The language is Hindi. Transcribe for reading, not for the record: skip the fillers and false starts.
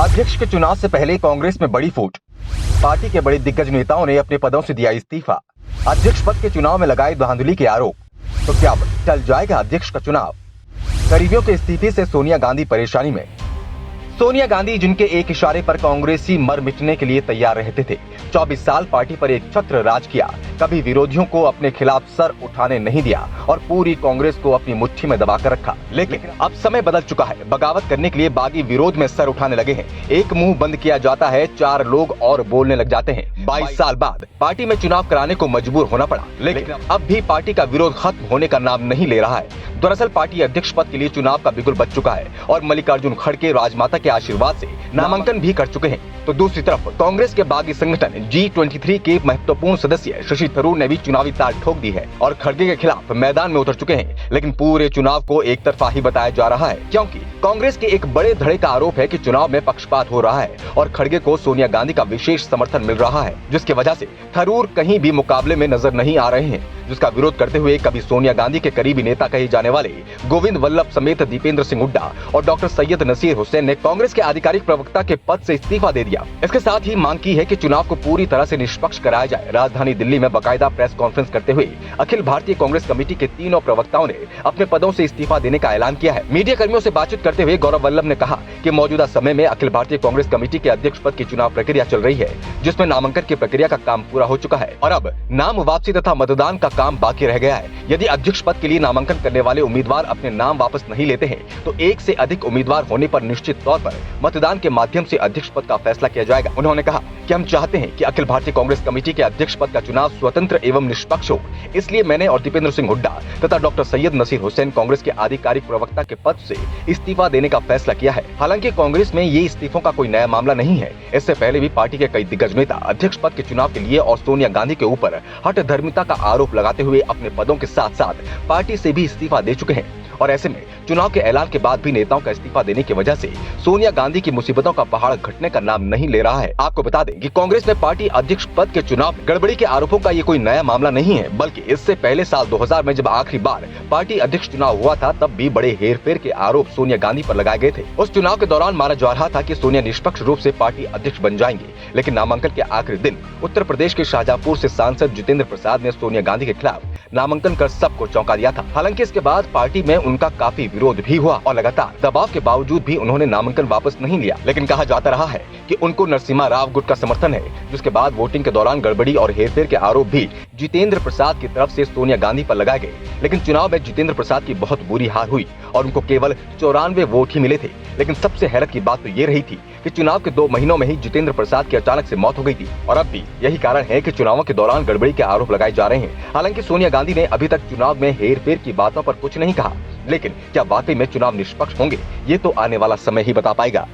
अध्यक्ष के चुनाव से पहले कांग्रेस में बड़ी फूट। पार्टी के बड़े दिग्गज नेताओं ने अपने पदों से दिया इस्तीफा। अध्यक्ष पद के चुनाव में लगाए धांधली के आरोप। तो क्या अब टल जाएगा अध्यक्ष का चुनाव? करीबियों के इस्तीफे से सोनिया गांधी परेशानी में। सोनिया गांधी जिनके एक इशारे पर कांग्रेसी मर मिटने के लिए तैयार रहते थे, 24 साल पार्टी पर एक छत्र राज किया, कभी विरोधियों को अपने खिलाफ सर उठाने नहीं दिया और पूरी कांग्रेस को अपनी मुट्ठी में दबाकर रखा। लेकिन अब समय बदल चुका है। बगावत करने के लिए बागी विरोध में सर उठाने लगे हैं। एक मुंह बंद किया जाता है, 4 लोग और बोलने लग जाते हैं। 22 साल बाद पार्टी में चुनाव कराने को मजबूर होना पड़ा, लेकिन अब भी पार्टी का विरोध खत्म होने का नाम नहीं ले रहा है। दरअसल पार्टी अध्यक्ष पद के लिए चुनाव का बिगुल बच चुका है और मल्लिकार्जुन खड़गे राजमाता के आशीर्वाद से नामांकन भी कर चुके हैं। तो दूसरी तरफ कांग्रेस के बागी संगठन G23 के महत्वपूर्ण सदस्य शशि थरूर ने भी चुनावी ताल ठोक दी है और खड़गे के खिलाफ मैदान में उतर चुके हैं। लेकिन पूरे चुनाव को एक तरफा ही बताया जा रहा है, क्योंकि कांग्रेस के एक बड़े धड़े का आरोप है कि चुनाव में पक्षपात हो रहा है और खड़गे को सोनिया गांधी का विशेष समर्थन मिल रहा है, जिसकी वजह से थरूर कहीं भी मुकाबले में नजर नहीं आ रहे हैं। जिसका विरोध करते हुए कभी सोनिया गांधी के करीबी नेता कहे जाने वाले गोविंद वल्लभ समेत दीपेंद्र सिंह हुड्डा और डॉक्टर सैयद नसीर हुसैन ने कांग्रेस के आधिकारिक प्रवक्ता के पद से इस्तीफा दे दिया। इसके साथ ही मांग की है कि चुनाव को पूरी तरह से निष्पक्ष कराया जाए। राजधानी दिल्ली में बाकायदा प्रेस कॉन्फ्रेंस करते हुए अखिल भारतीय कांग्रेस कमेटी के तीनों प्रवक्ताओं ने अपने पदों से इस्तीफा देने का ऐलान किया है। मीडिया कर्मियों से बातचीत करते हुए गौरव वल्लभ ने कहा कि मौजूदा समय में अखिल भारतीय कांग्रेस कमेटी के अध्यक्ष पद की चुनाव प्रक्रिया चल रही है, जिसमें नामांकन की प्रक्रिया का काम पूरा हो चुका है और अब नाम वापसी तथा मतदान का काम बाकी रह गया है। यदि अध्यक्ष पद के लिए नामांकन करने वाले उम्मीदवार अपने नाम वापस नहीं लेते हैं, तो एक से अधिक उम्मीदवार होने पर निश्चित तौर पर मतदान के माध्यम से अध्यक्ष पद का फैसला किया जाएगा। उन्होंने कहा कि हम चाहते हैं कि अखिल भारतीय कांग्रेस कमेटी के अध्यक्ष पद का चुनाव स्वतंत्र एवं निष्पक्ष हो, इसलिए मैंने और दीपेंद्र सिंह हुड्डा तथा डॉक्टर सैयद नसीर हुसैन कांग्रेस के आधिकारिक प्रवक्ता के पद से इस्तीफा देने का फैसला किया है। हालांकि कांग्रेस में ये इस्तीफों का कोई नया मामला नहीं है। इससे पहले भी पार्टी के कई दिग्गज नेता अध्यक्ष पद के चुनाव के लिए और सोनिया गांधी के ऊपर हठधर्मिता का आरोप लगाते हुए अपने पदों के साथ साथ पार्टी से भी इस्तीफा दे चुके हैं। और ऐसे में चुनाव के ऐलान के बाद भी नेताओं का इस्तीफा देने की वजह से सोनिया गांधी की मुसीबतों का पहाड़ घटने का नाम नहीं ले रहा है। आपको बता दें कि कांग्रेस में पार्टी अध्यक्ष पद के चुनाव में गड़बड़ी के आरोपों का ये कोई नया मामला नहीं है, बल्कि इससे पहले साल 2000 में जब आखिरी बार पार्टी अध्यक्ष चुनाव हुआ था, तब भी बड़े हेरफेर के आरोप सोनिया गांधी पर लगाए गए थे। उस चुनाव के दौरान माना जा रहा था कि सोनिया निष्पक्ष रूप से पार्टी अध्यक्ष बन जाएंगे, लेकिन नामांकन के आखिरी दिन उत्तर प्रदेश के शाहजहांपुर से सांसद जितेंद्र प्रसाद ने सोनिया गांधी के खिलाफ नामांकन कर सबको चौंका दिया था। हालांकि इसके बाद पार्टी में उनका काफी विरोध भी हुआ और लगातार दबाव के बावजूद भी उन्होंने नामांकन वापस नहीं लिया। लेकिन कहा जाता रहा है कि उनको नरसिम्हा राव गुट का समर्थन है, जिसके बाद वोटिंग के दौरान गड़बड़ी और हेरफेर के आरोप भी जितेंद्र प्रसाद की तरफ से सोनिया गांधी पर लगाए गए। लेकिन चुनाव में जितेंद्र प्रसाद की बहुत बुरी हार हुई और उनको केवल 94 वोट ही मिले थे। लेकिन सबसे हैरत की बात तो ये रही थी कि चुनाव के 2 महीनों में ही जितेंद्र प्रसाद की अचानक से मौत हो गई थी और अब भी यही कारण है कि चुनावों के दौरान गड़बड़ी के आरोप लगाए जा रहे हैं। हालांकि सोनिया गांधी ने अभी तक चुनाव में हेरफेर की बातों पर कुछ नहीं कहा, लेकिन क्या वाकई में चुनाव निष्पक्ष होंगे, ये तो आने वाला समय ही बता पाएगा।